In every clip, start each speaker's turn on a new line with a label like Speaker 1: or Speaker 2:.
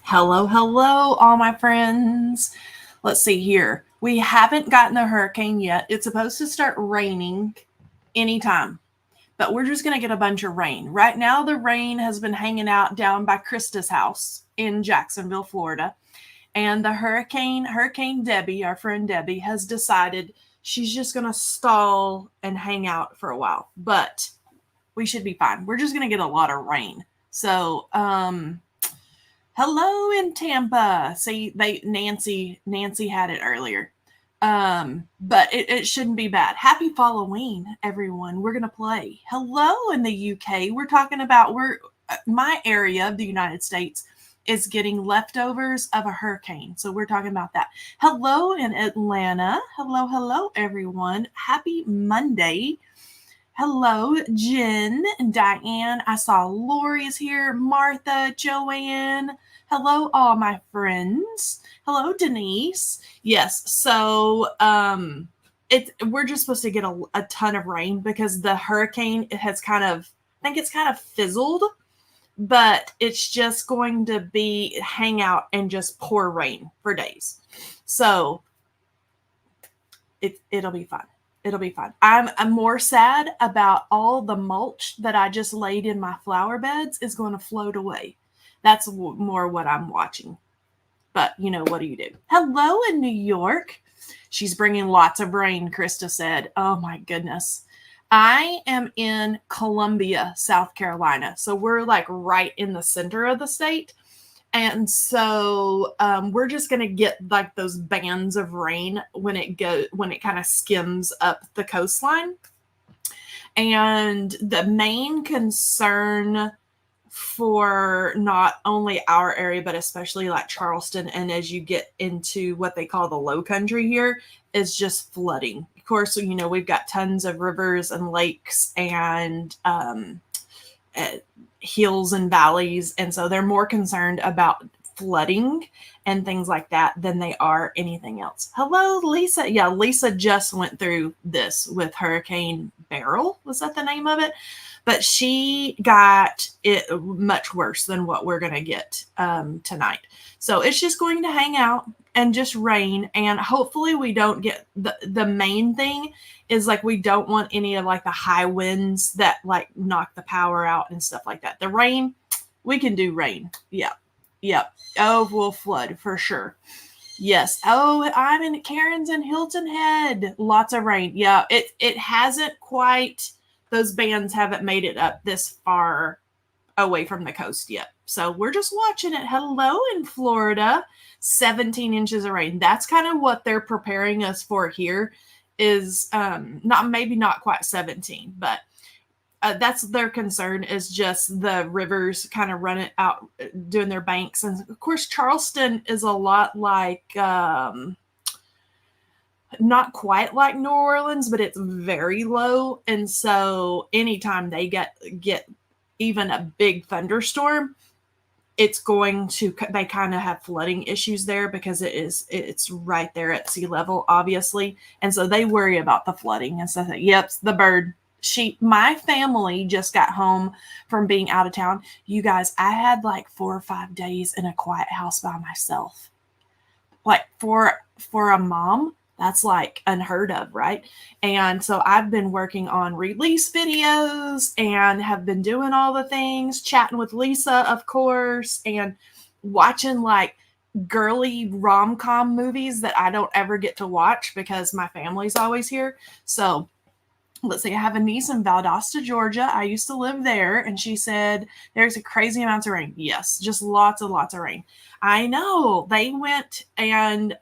Speaker 1: Hello, hello, all my friends. Let's see here. We haven't gotten the hurricane yet. It's supposed to start raining anytime, but we're just going to get a bunch of rain. Right now, the rain has been hanging out down by Krista's house in Jacksonville, Florida. And the Hurricane Debbie, our friend Debbie, has decided she's just going to stall and hang out for a while. But we should be fine. We're just going to get a lot of rain. So, hello in Tampa. See, Nancy had it earlier. But it shouldn't be bad. Happy Falloween, everyone. We're gonna play. Hello in the UK. We're talking about my area of the United States is getting leftovers of a hurricane. So we're talking about that. Hello in Atlanta. Hello, hello, everyone. Happy Monday. Hello, Jen and Diane. I saw Lori is here. Martha, Joanne. Hello, all my friends. Hello, Denise. Yes, so we're just supposed to get a ton of rain because the hurricane has I think it's kind of fizzled, but it's just going to be hang out and just pour rain for days. So it'll be fun. It'll be fun. I'm more sad about all the mulch that I just laid in my flower beds is going to float away. That's more what I'm watching. But, what do you do? Hello in New York. She's bringing lots of rain, Krista said. Oh, my goodness. I am in Columbia, South Carolina. So we're like right in the center of the state. And so we're just going to get like those bands of rain when it kind of skims up the coastline. And the main concern for not only our area, but especially like Charleston, and as you get into what they call the low country here, is just flooding. Of course, we've got tons of rivers and lakes and hills and valleys, and so they're more concerned about flooding and things like that than they are anything else. Hello, Lisa. Yeah, Lisa just went through this with Hurricane Beryl. Was that the name of it? But she got it much worse than what we're going to get tonight. So it's just going to hang out and just rain, and hopefully we don't get the main thing is like we don't want any of like the high winds that like knock the power out and stuff like that. The rain, we can do rain. Yep. Oh, we'll flood for sure. Yes. Oh, I'm in Karen's in Hilton Head. Lots of rain. Yeah, it hasn't quite, those bands haven't made it up this far away from the coast yet. So we're just watching it. Hello in Florida, 17 inches of rain. That's kind of what they're preparing us for here is not quite 17, but that's their concern is just the rivers kind of running out, doing their banks. And of course, Charleston is a lot like, not quite like New Orleans, but it's very low. And so anytime they get even a big thunderstorm, it's going to, they kind of have flooding issues there because it's right there at sea level, obviously. And so they worry about the flooding and stuff. Yep, the bird. My family just got home from being out of town. You guys, I had like 4 or 5 days in a quiet house by myself. Like for a mom, that's like unheard of, right? And so I've been working on release videos and have been doing all the things, chatting with Lisa, of course, and watching like girly rom-com movies that I don't ever get to watch because my family's always here. So let's see, I have a niece in Valdosta, Georgia. I used to live there, and she said there's a crazy amount of rain. Yes, just lots of rain. I know. They went and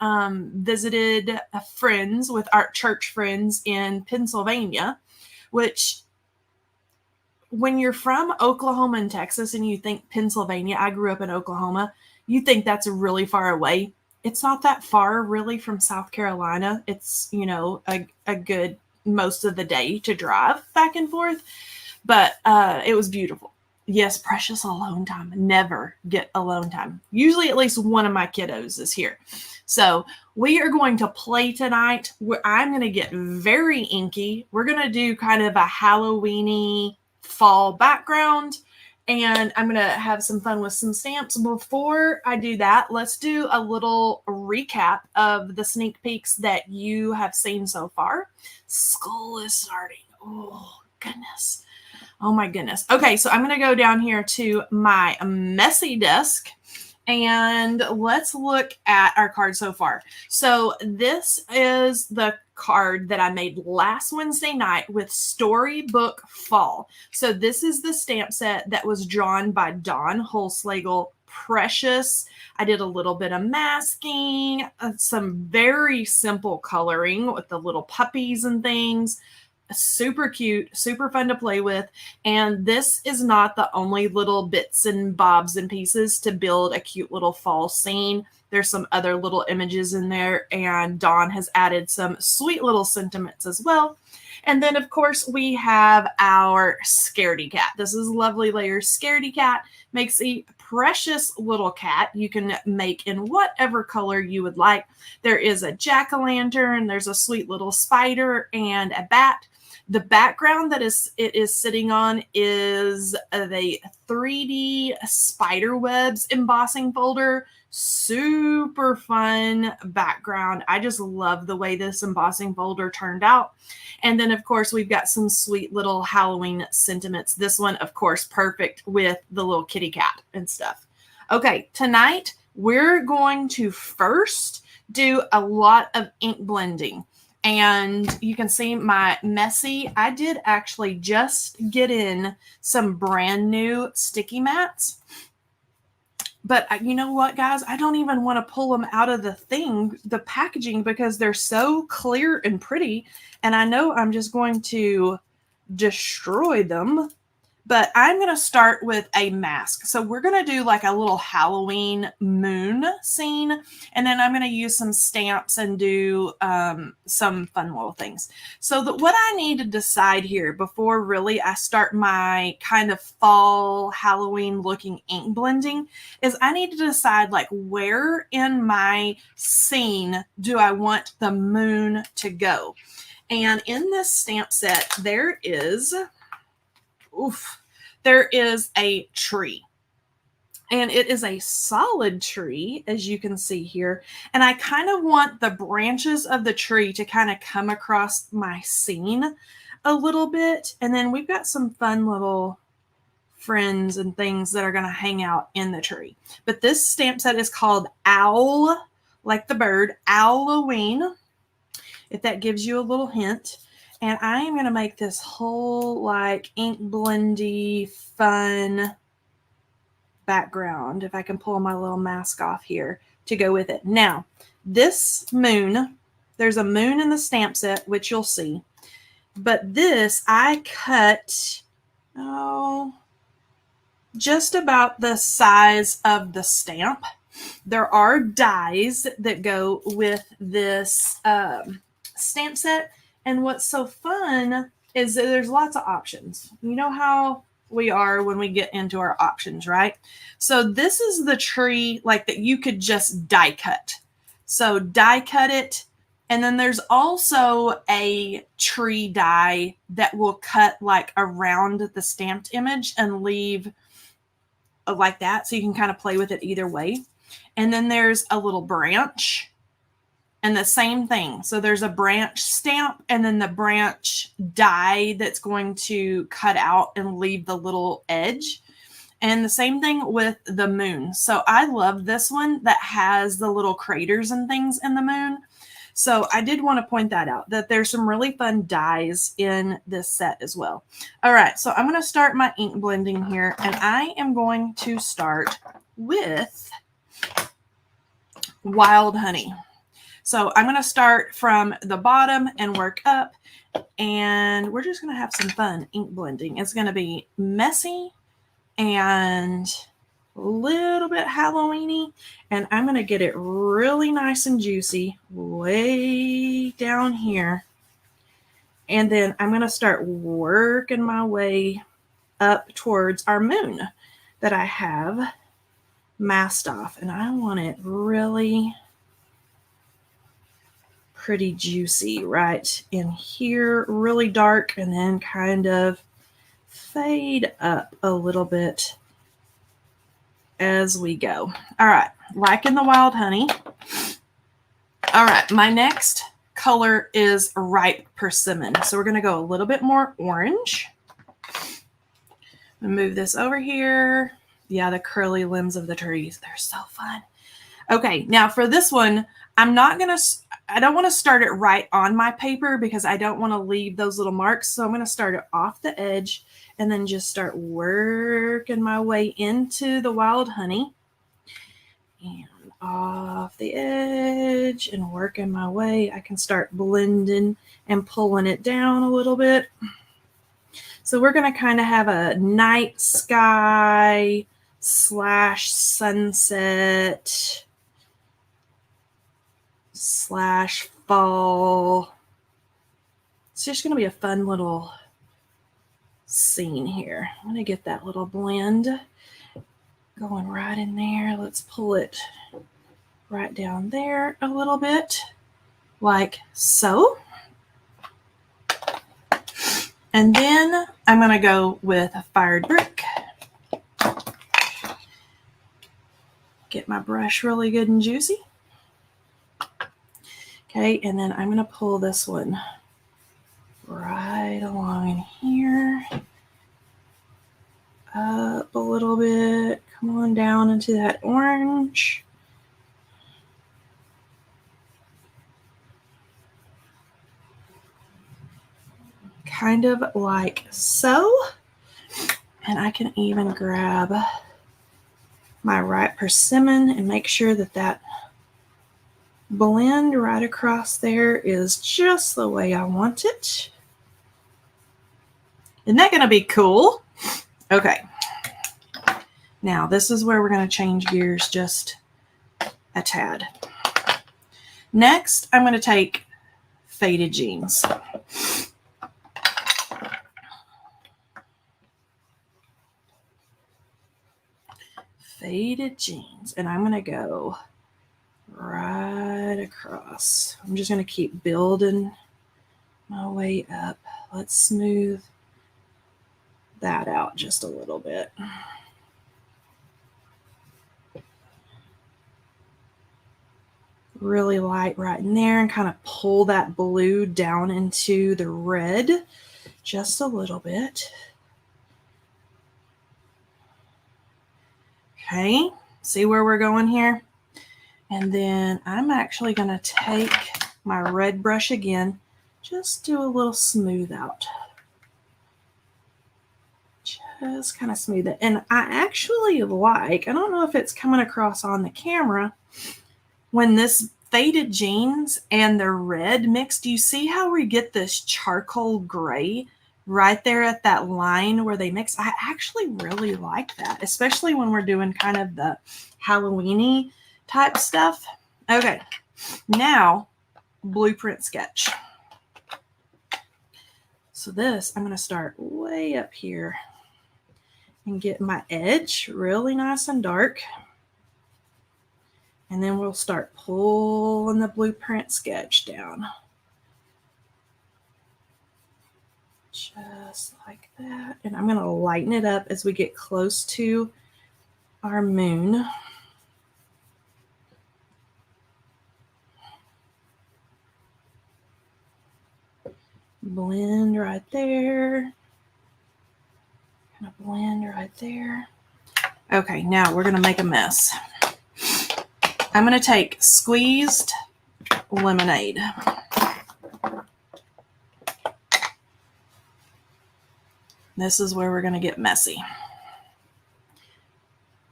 Speaker 1: visited friends with our church friends in Pennsylvania, which when you're from Oklahoma and Texas and you think Pennsylvania, I grew up in Oklahoma, you think that's really far away. It's not that far really from South Carolina. It's, a good most of the day to drive back and forth, but it was beautiful. Yes, precious alone time. Never get alone time. Usually at least one of my kiddos is here. So we are going to play tonight. I'm going to get very inky. We're going to do kind of a Halloween-y fall background, And I'm going to have some fun with some stamps. Before I do that, let's do a little recap of the sneak peeks that you have seen so far. School is starting. Oh, goodness. Oh, my goodness. Okay, so I'm going to go down here to my messy desk. And let's look at our card so far. So this is the card that I made last Wednesday night with Storybook Fall. So this is the stamp set that was drawn by Dawn Holzlegel. Precious. I did a little bit of masking, some very simple coloring with the little puppies and things. Super cute, super fun to play with. And this is not the only little bits and bobs and pieces to build a cute little fall scene. There's some other little images in there, and Dawn has added some sweet little sentiments as well. And then, of course, we have our Scaredy Cat. This is Lovely Layers Scaredy Cat. Makes a precious little cat you can make in whatever color you would like. There is a jack-o'-lantern, there's a sweet little spider, and a bat. The background that it is sitting on is the 3D spider webs embossing folder. Super fun background. I just love the way this embossing folder turned out. And then, of course, we've got some sweet little Halloween sentiments. This one, of course, perfect with the little kitty cat and stuff. Okay, tonight we're going to first do a lot of ink blending. And you can see my messy. I did actually just get in some brand new sticky mats. But you know what, guys? I don't even want to pull them out of the packaging, because they're so clear and pretty. And I know I'm just going to destroy them. But I'm going to start with a mask. So we're going to do like a little Halloween moon scene. And then I'm going to use some stamps and do some fun little things. So what I need to decide here before really I start my kind of fall Halloween looking ink blending is I need to decide like where in my scene do I want the moon to go. And in this stamp set, there is a tree. And it is a solid tree, as you can see here. And I kind of want the branches of the tree to kind of come across my scene a little bit. And then we've got some fun little friends and things that are going to hang out in the tree. But this stamp set is called Owl, like the bird, Halloween, if that gives you a little hint. And I am going to make this whole like ink blendy fun background, if I can pull my little mask off here to go with it. Now, this moon, there's a moon in the stamp set, which you'll see. But this, I cut, just about the size of the stamp. There are dies that go with this stamp set. And what's so fun is that there's lots of options. You know how we are when we get into our options, right? So this is the tree like that you could just die cut. So die cut it. And then there's also a tree die that will cut like around the stamped image and leave like that. So you can kind of play with it either way. And then there's a little branch. And the same thing. So there's a branch stamp and then the branch die that's going to cut out and leave the little edge. And the same thing with the moon. So I love this one that has the little craters and things in the moon. So I did want to point that out, that there's some really fun dies in this set as well. All right, so I'm going to start my ink blending here. And I am going to start with Wild Honey. So I'm going to start from the bottom and work up, and we're just going to have some fun ink blending. It's going to be messy and a little bit Halloween-y, and I'm going to get it really nice and juicy way down here. And then I'm going to start working my way up towards our moon that I have masked off, and I want it really pretty juicy right in here, really dark, and then kind of fade up a little bit as we go. All right, liking the wild honey. All right, my next color is ripe persimmon. So we're going to go a little bit more orange. Move this over here. Yeah, the curly limbs of the trees. They're so fun. Okay, now for this one, I don't want to start it right on my paper because I don't want to leave those little marks. So I'm going to start it off the edge and then just start working my way into the wild honey. And off the edge and working my way. I can start blending and pulling it down a little bit. So we're going to kind of have a night sky / sunset / fall. It's just going to be a fun little scene here. I'm going to get that little blend going right in there. Let's pull it right down there a little bit, like so. And then I'm going to go with a fired brick. Get my brush really good and juicy. Okay, and then I'm going to pull this one right along in here. Up a little bit. Come on down into that orange. Kind of like so. And I can even grab my ripe persimmon and make sure that that blend right across there is just the way I want it. Isn't that going to be cool? Okay. Now this is where we're going to change gears just a tad. Next, I'm going to take faded jeans. Faded jeans, and I'm going to go right across. I'm just going to keep building my way up. Let's smooth that out just a little bit. Really light right in there and kind of pull that blue down into the red just a little bit. Okay, see where we're going here? And then I'm actually going to take my red brush again, just do a little smooth out. Just kind of smooth it. And I actually like, I don't know if it's coming across on the camera, when this faded jeans and the red mix, do you see how we get this charcoal gray right there at that line where they mix? I actually really like that, especially when we're doing kind of the Halloween-y type stuff. Okay, now blueprint sketch. So this, I'm going to start way up here and get my edge really nice and dark. And then we'll start pulling the blueprint sketch down. Just like that. And I'm going to lighten it up as we get close to our moon. Blend right there. Kind of blend right there. Okay, now we're going to make a mess. I'm going to take squeezed lemonade. This is where we're going to get messy.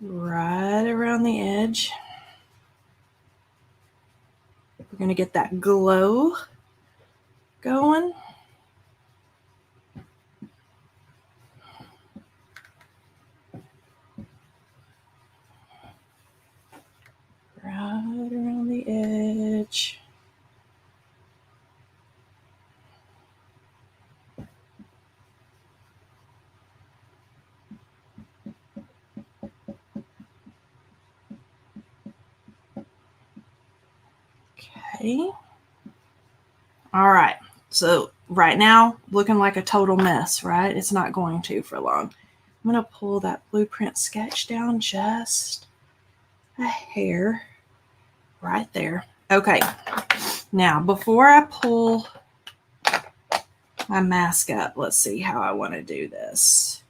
Speaker 1: Right around the edge. We're going to get that glow going. Right around the edge. Okay. All right. So right now, looking like a total mess, right? It's not going to for long. I'm going to pull that blueprint sketch down just a hair right there. Okay, now before I pull my mask up, let's see how I want to do this.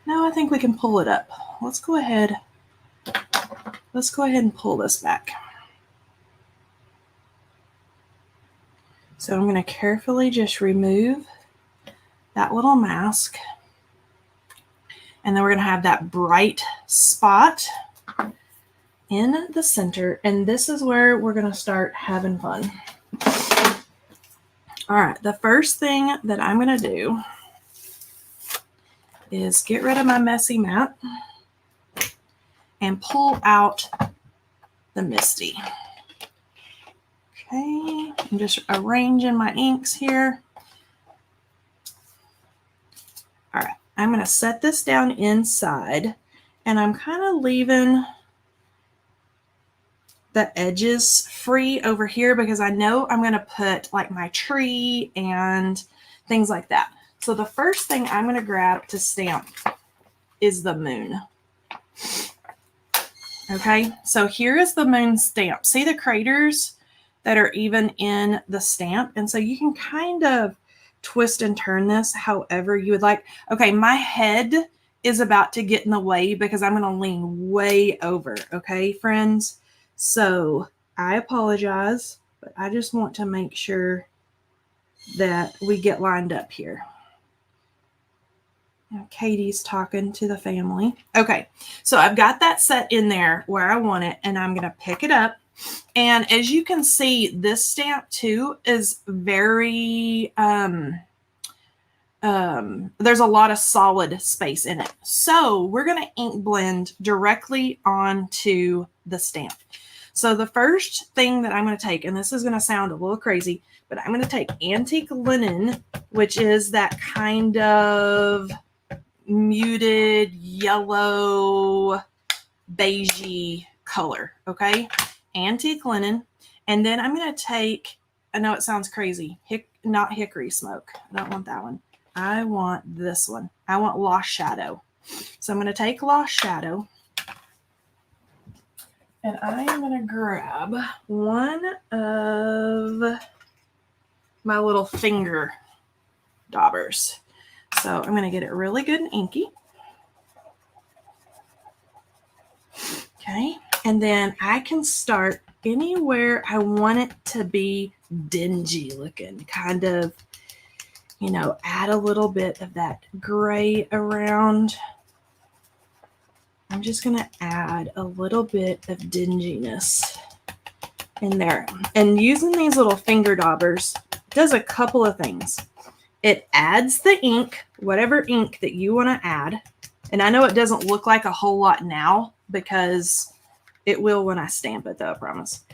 Speaker 1: No, I think we can pull it up. Let's go ahead and pull this back. So I'm going to carefully just remove that little mask. And then we're going to have that bright spot in the center. And this is where we're going to start having fun. All right, the first thing that I'm going to do is get rid of my messy mat and pull out the Misty. Okay, I'm just arranging my inks here. All right, I'm going to set this down inside, and I'm kind of leaving the edges free over here because I know I'm going to put like my tree and things like that. So the first thing I'm going to grab to stamp is the moon. Okay, so here is the moon stamp. See the craters that are even in the stamp? And so you can kind of twist and turn this however you would like. Okay, my head is about to get in the way because I'm going to lean way over. Okay, friends? So I apologize, but I just want to make sure that we get lined up here. Now, Katie's talking to the family. Okay, so I've got that set in there where I want it, and I'm going to pick it up. And as you can see, this stamp too is very, there's a lot of solid space in it. So we're going to ink blend directly onto the stamp. So the first thing that I'm going to take, and this is going to sound a little crazy, but I'm going to take antique linen, which is that kind of muted yellow beigey color. Okay, antique linen. And then I'm going to take, I know it sounds crazy, not hickory smoke. I don't want that one. I want this one. I want Lost Shadow. So I'm going to take Lost Shadow, and I am going to grab one of my little finger daubers. So I'm going to get it really good and inky. Okay, and then I can start anywhere I want it to be dingy looking, kind of, you know, add a little bit of that gray around. I'm just going to add a little bit of dinginess in there. And using these little finger daubers does a couple of things. It adds the ink, whatever ink that you want to add. And I know it doesn't look like a whole lot now because it will when I stamp it, though, I promise.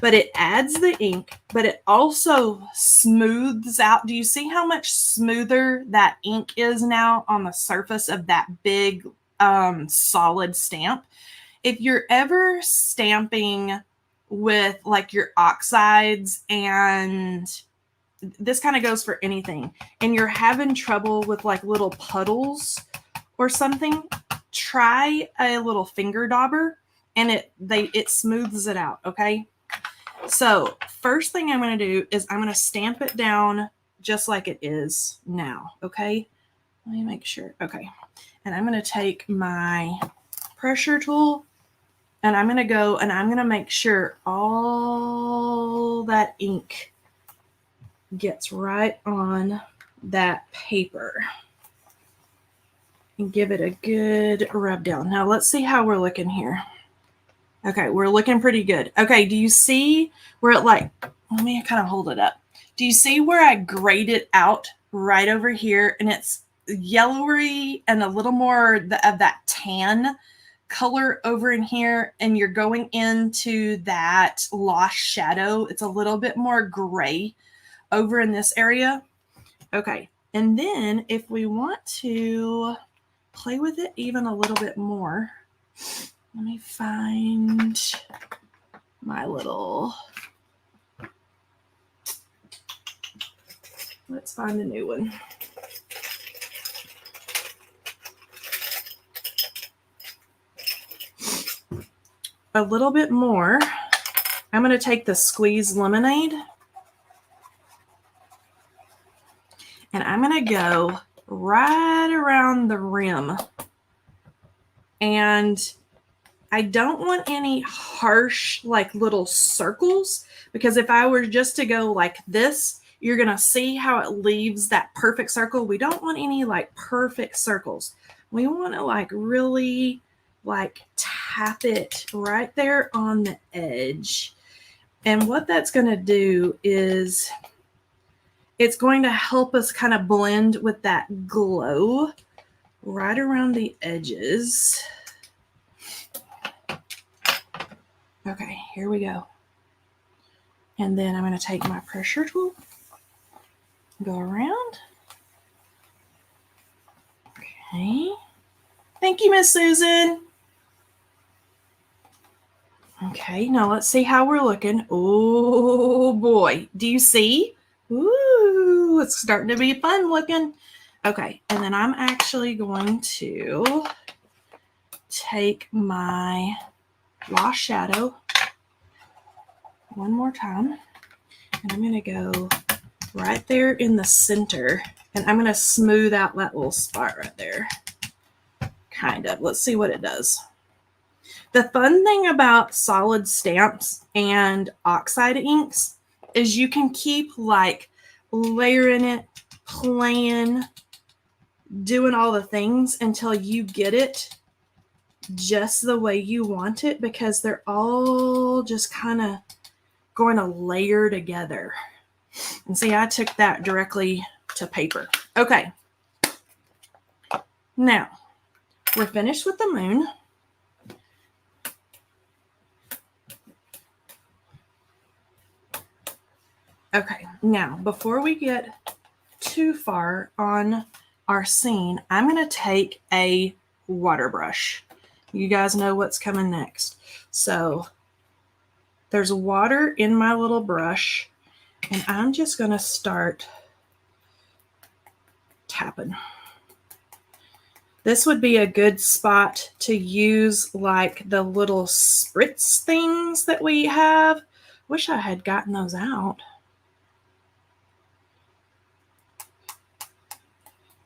Speaker 1: But it adds the ink, but it also smooths out. Do you see how much smoother that ink is now on the surface of that big solid stamp? If you're ever stamping with like your oxides, and this kind of goes for anything, and you're having trouble with like little puddles or something, try a little finger dauber, and it smooths it out. Okay, so first thing I'm going to do is I'm going to stamp it down just like it is now. Okay, let me make sure. Okay, and I'm going to take my pressure tool, and I'm going to go and I'm going to make sure all that ink gets right on that paper and give it a good rub down. Now let's see how we're looking here. Okay, we're looking pretty good. Okay, do you see where it like, let me kind of hold it up. Do you see where I grayed it out right over here, and it's yellowy and a little more of that tan color over in here, and you're going into that Lost Shadow. It's a little bit more gray over in this area. Okay, and then if we want to play with it even a little bit more, let me find my little, let's find a new one. a little bit more. I'm going to take the squeezed lemonade and I'm going to go right around the rim. And I don't want any harsh, like little circles, because if I were just to go like this, you're going to see how it leaves that perfect circle. We don't want any like perfect circles. We want to like really like tap it right there on the edge. And what that's going to do is it's going to help us kind of blend with that glow right around the edges. Okay, here we go. And then I'm going to take my pressure tool, go around. Okay. Thank you, Miss Susan. Okay, now let's see how we're looking. Oh boy, do you see? Ooh, it's starting to be fun looking. Okay, and then I'm actually going to take my lost shadow one more time, and I'm going to go right there in the center, and I'm going to smooth out that little spot right there. Kind of. Let's see what it does. The fun thing about solid stamps and oxide inks is you can keep like layering it, playing, doing all the things until you get it just the way you want it, because they're all just kind of going to layer together. And see, I took that directly to paper. Okay. Now, we're finished with the moon. Okay, now before we get too far on our scene, I'm going to take a water brush. You guys know what's coming next. So there's water in my little brush, and I'm just going to start tapping. This would be a good spot to use like the little spritz things that we have. Wish I had gotten those out.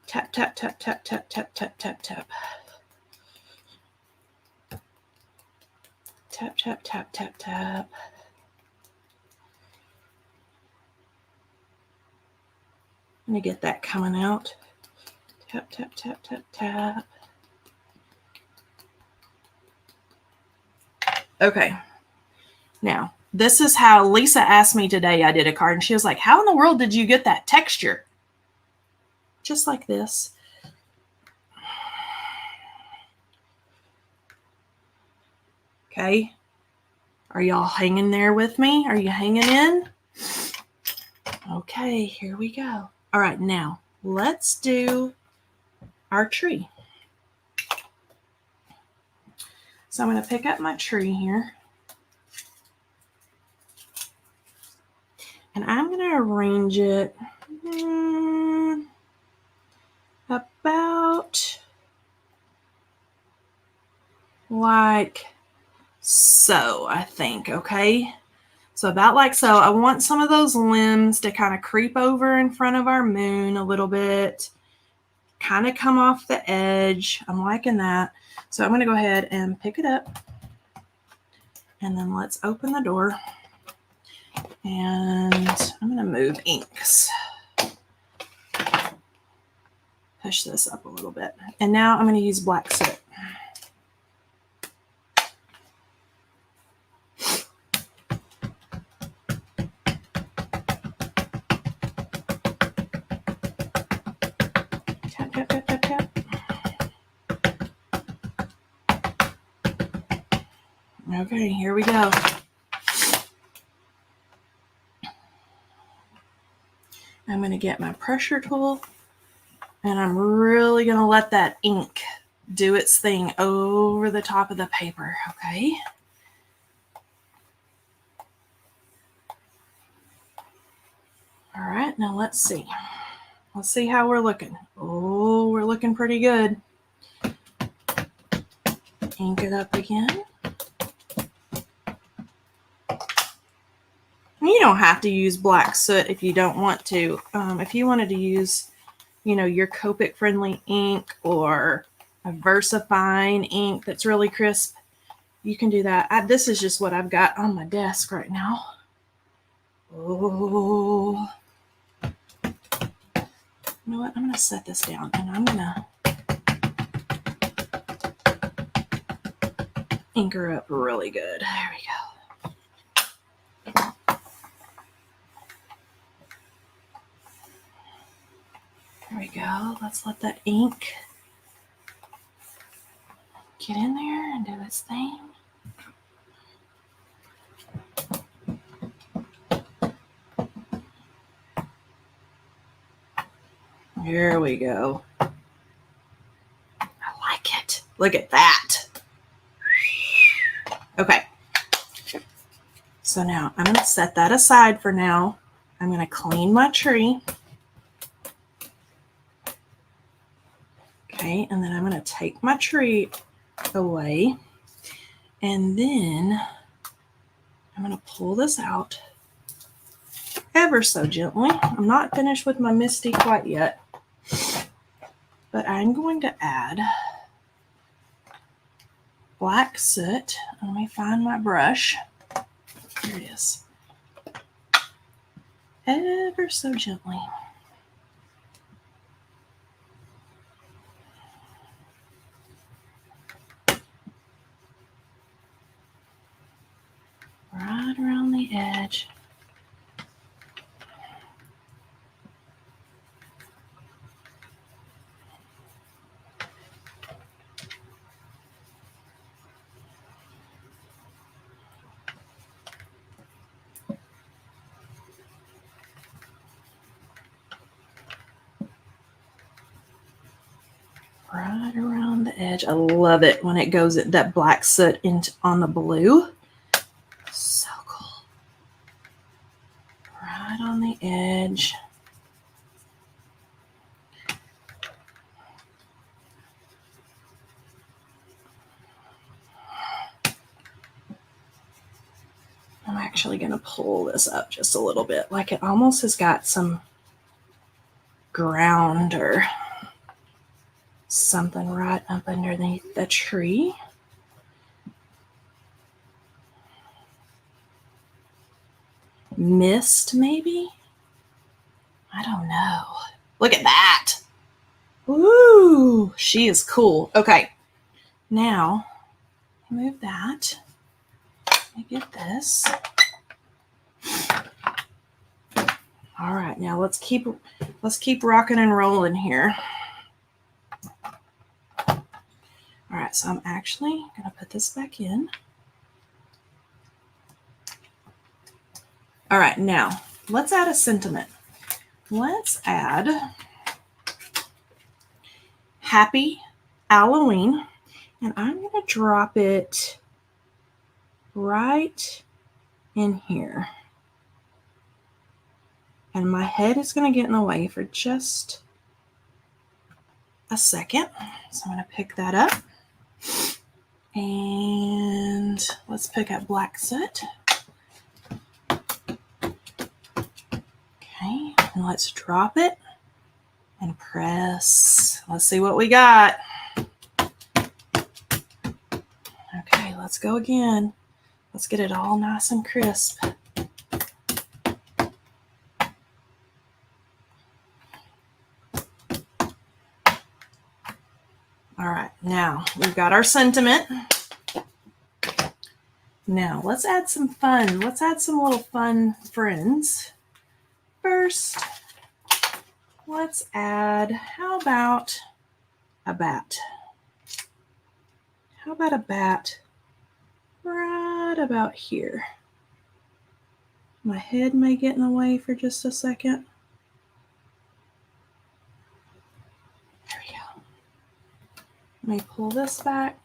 Speaker 1: Tap, tap, tap, tap, tap, tap, tap, tap, tap. Tap, tap, tap, tap, tap. Let me get that coming out. Tap, tap, tap, tap, tap. Okay. Now, this is how Lisa asked me today I did a card, and she was like, how in the world did you get that texture? Just like this. Okay. Are y'all hanging there with me? Are you hanging in? Okay, here we go. All right, now let's do our tree. So I'm going to pick up my tree here. And I'm going to arrange it about like so, I think, okay? So about like so. I want some of those limbs to kind of creep over in front of our moon a little bit, kind of come off the edge. I'm liking that. So I'm going to go ahead and pick it up, and then let's open the door, and I'm going to move inks. Push this up a little bit. And now I'm going to use black soot. Tap, tap, tap, tap, tap. Okay, here we go. I'm going to get my pressure tool, and I'm really going to let that ink do its thing over the top of the paper, okay? All right, now let's see. Let's see how we're looking. Oh, we're looking pretty good. Ink it up again. don't have to use black soot if you don't want to. If you wanted to use, your Copic friendly ink or a VersaFine ink that's really crisp, you can do that. This is just what I've got on my desk right now. Oh, you know what? I'm going to set this down and I'm going to ink her up really good. There we go. There we go. Let's let that ink get in there and do its thing. There we go. I like it. Look at that. Okay. So now I'm going to set that aside for now. I'm going to clean my tree. Okay, and then I'm going to take my tree away. And then I'm going to pull this out ever so gently. I'm not finished with my Misty quite yet. But I'm going to add black soot. Let me find my brush. Here it is. Ever so gently. Right around the edge. Right around the edge. I love it when it goes that black soot on the blue. So cool. Right on the edge. I'm actually going to pull this up just a little bit. Like it almost has got some ground or something right up underneath the tree. Mist, maybe? I don't know. Look at that. Woo! She is cool. Okay. Now, move that. Let me get this. All right. Now let's keep rocking and rolling here. All right. So I'm actually going to put this back in. All right. Now let's add a sentiment. Let's add Happy Halloween. And I'm going to drop it right in here. And my head is going to get in the way for just a second. So I'm going to pick that up. And let's pick up black soot. Okay, and let's drop it and press. Let's see what we got. Okay, let's go again. Let's get it all nice and crisp. All right, now we've got our sentiment. Now let's add some fun. Let's add some little fun friends. First, let's add, how about a bat? How about a bat right about here? My head may get in the way for just a second. There we go. Let me pull this back.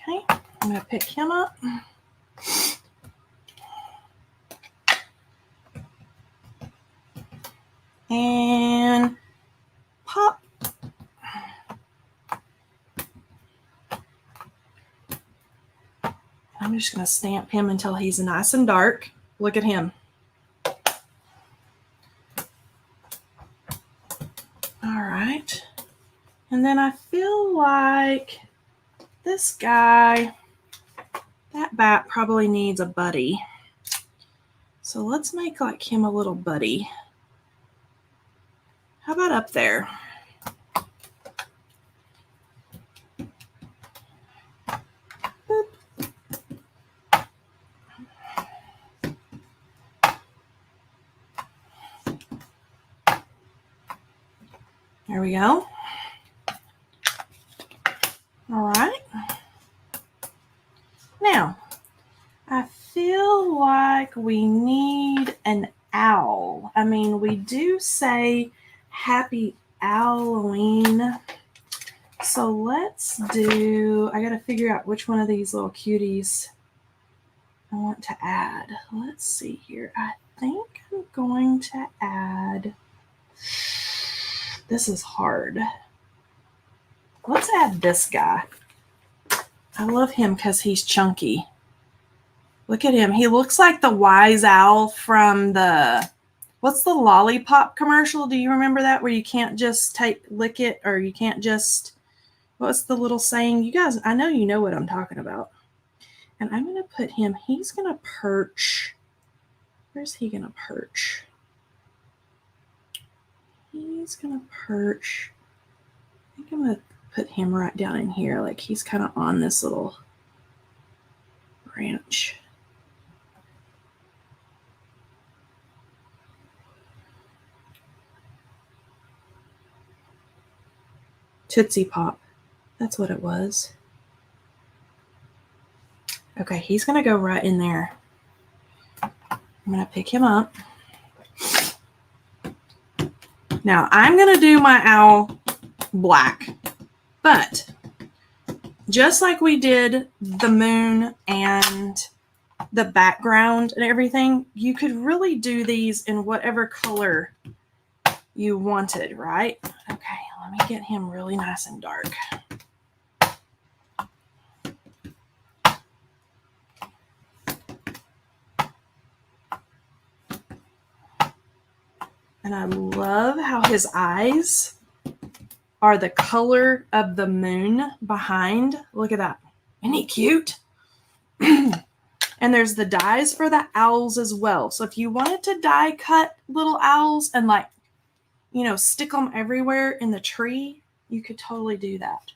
Speaker 1: Okay, I'm going to pick him up. And pop. I'm just going to stamp him until he's nice and dark. Look at him. All right. And then I feel like this guy, that bat probably needs a buddy. So let's make like him a little buddy. How about up there? Boop. There we go. All right. Now, I feel like we need an owl. I mean, we do say Happy Halloween. So let's do, I got to figure out which one of these little cuties I want to add. Let's see here. I think I'm going to add, this is hard. Let's add this guy. I love him because he's chunky. Look at him. He looks like the wise owl from the, what's the lollipop commercial? Do you remember that? Where you can't just lick it, or you can't just, what's the little saying? You guys, I know you know what I'm talking about. And I'm going to put him, he's going to perch. Where's he going to perch? He's going to perch. I think I'm going to put him right down in here. Like he's kind of on this little branch. Tootsie Pop. That's what it was. Okay, he's going to go right in there. I'm going to pick him up. Now, I'm going to do my owl black. But just like we did the moon and the background and everything, you could really do these in whatever color you wanted, right? Okay, let me get him really nice and dark. And I love how his eyes are the color of the moon behind. Look at that. Isn't he cute? And there's the dies for the owls as well. So if you wanted to die cut little owls and like, you know, stick them everywhere in the tree, you could totally do that.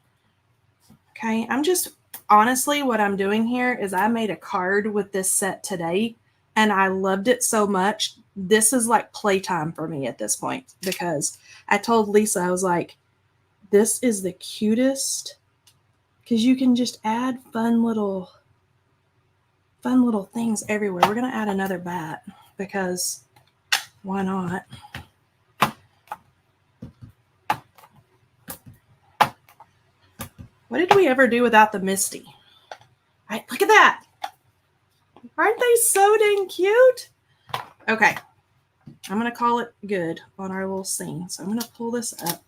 Speaker 1: Okay, I'm just, honestly, what I'm doing here is I made a card with this set today and I loved it so much. This is like playtime for me at this point, because I told Lisa, I was like, this is the cutest, because you can just add fun little things everywhere. We're going to add another bat because why not? What did we ever do without the Misty? Look at that. Aren't they so dang cute? Okay. I'm going to call it good on our little scene. So I'm going to pull this up.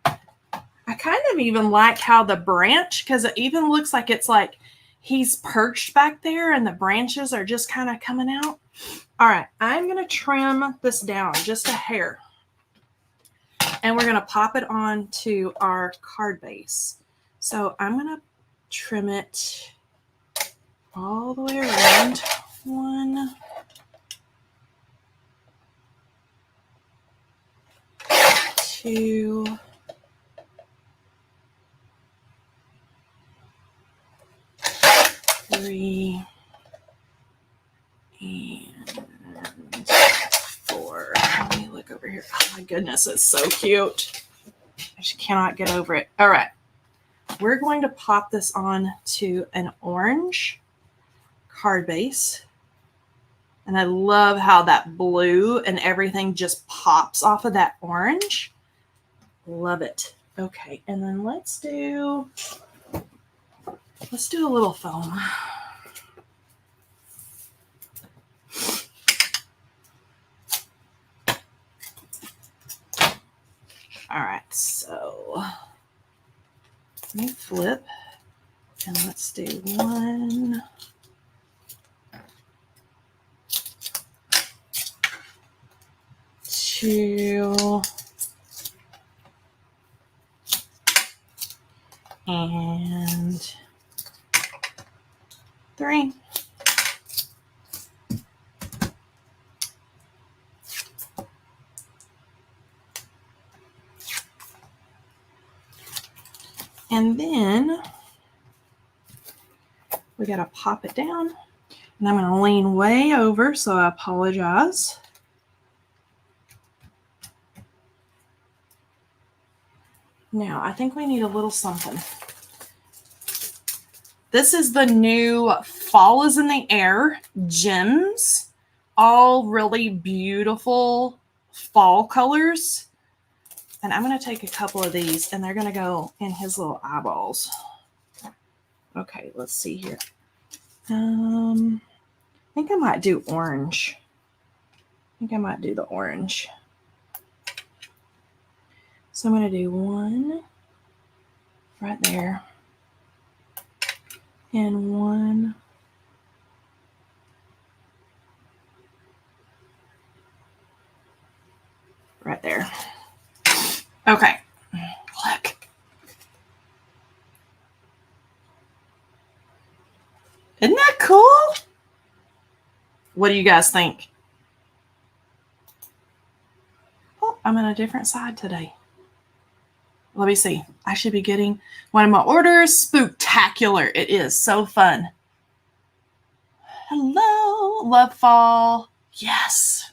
Speaker 1: I kind of even like how the branch, because it even looks like it's like he's perched back there and the branches are just kind of coming out. All right. I'm going to trim this down just a hair. And we're going to pop it onto our card base. So I'm going to trim it all the way around. 1, 2, 3, and 4. Let me look over here. Oh my goodness, it's so cute. I just cannot get over it. All right. We're going to pop this on to an orange card base. And I love how that blue and everything just pops off of that orange. Love it. Okay, and then let's do a little foam. All right, so let me flip And let's do 1, 2, and 3. And then we got to pop it down. And I'm going to lean way over, so I apologize. Now, I think we need a little something. This is the new Fall is in the Air gems. All really beautiful fall colors. And I'm going to take a couple of these, and they're going to go in his little eyeballs. Okay, let's see here. I think I might do orange. I think I might do the orange. So I'm going to do 1 right there. And 1 right there. Okay. Look. Isn't that cool? What do you guys think? Oh, I'm on a different side today. Let me see. I should be getting one of my orders. Spooktacular. It is so fun. Hello. Love fall. Yes.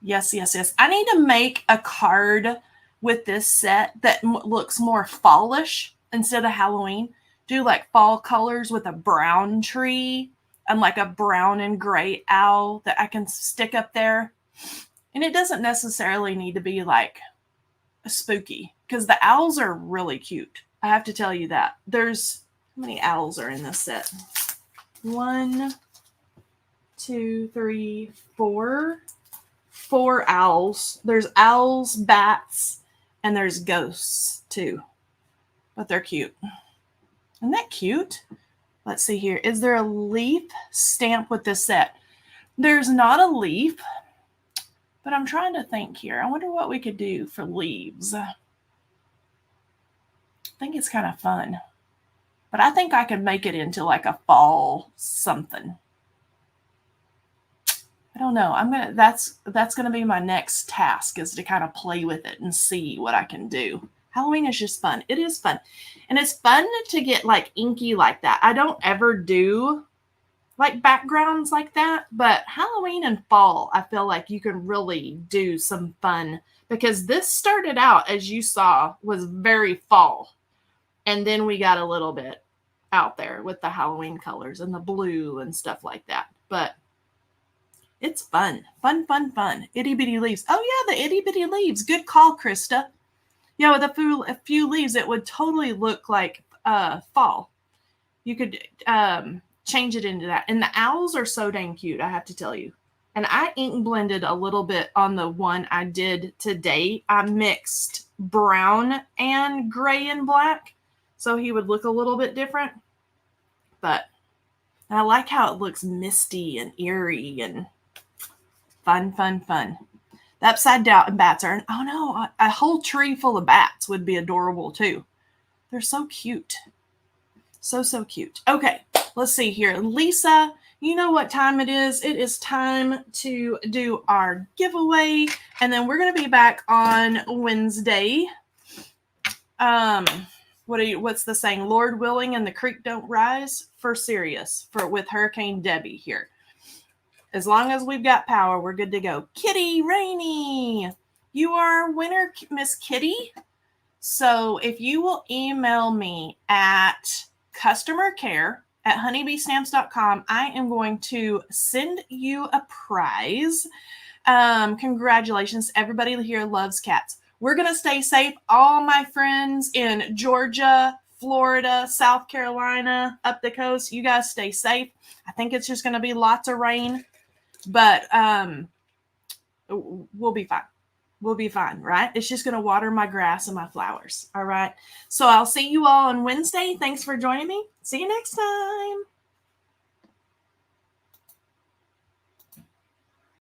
Speaker 1: Yes, yes, yes. I need to make a card with this set that looks more fallish instead of Halloween. Do like fall colors with a brown tree and like a brown and gray owl that I can stick up there. And it doesn't necessarily need to be like spooky because the owls are really cute. I have to tell you that. There's, how many owls are in this set? 1, 2, 3, 4. 4 owls. There's owls, bats, and there's ghosts too. But they're cute. Isn't that cute? Let's see here. Is there a leaf stamp with this set? There's not a leaf, but I'm trying to think here. I wonder what we could do for leaves. I think it's kind of fun. But I think I could make it into like a fall something. I don't know. That's gonna be my next task, is to kind of play with it and see what I can do. Halloween is just fun. It is fun. And it's fun to get like inky like that. I don't ever do like backgrounds like that, but Halloween and fall, I feel like you can really do some fun, because this started out, as you saw, was very fall. And then we got a little bit out there with the Halloween colors and the blue and stuff like that. But it's fun. Fun, fun, fun. Itty bitty leaves. Oh yeah, the itty bitty leaves. Good call, Krista. Yeah, with a few leaves, it would totally look like fall. You could change it into that. And the owls are so dang cute, I have to tell you. And I ink blended a little bit on the one I did today. I mixed brown and gray and black, so he would look a little bit different. But I like how it looks misty and eerie and fun, fun, fun. The upside down bats are, oh no, a whole tree full of bats would be adorable too. They're so cute. So, so cute. Okay, let's see here. Lisa, you know what time it is. It is time to do our giveaway. And then we're going to be back on Wednesday. What's the saying? Lord willing and the creek don't rise. For serious. With Hurricane Debbie here. As long as we've got power, we're good to go. Kitty Rainey, you are our winner, Miss Kitty. So if you will email me at customercare@honeybeestamps.com, I am going to send you a prize. Congratulations. Everybody here loves cats. We're going to stay safe. All my friends in Georgia, Florida, South Carolina, up the coast, you guys stay safe. I think it's just going to be lots of rain. But we'll be fine. We'll be fine, right? It's just going to water my grass and my flowers. All right. So I'll see you all on Wednesday. Thanks for joining me. See you next time.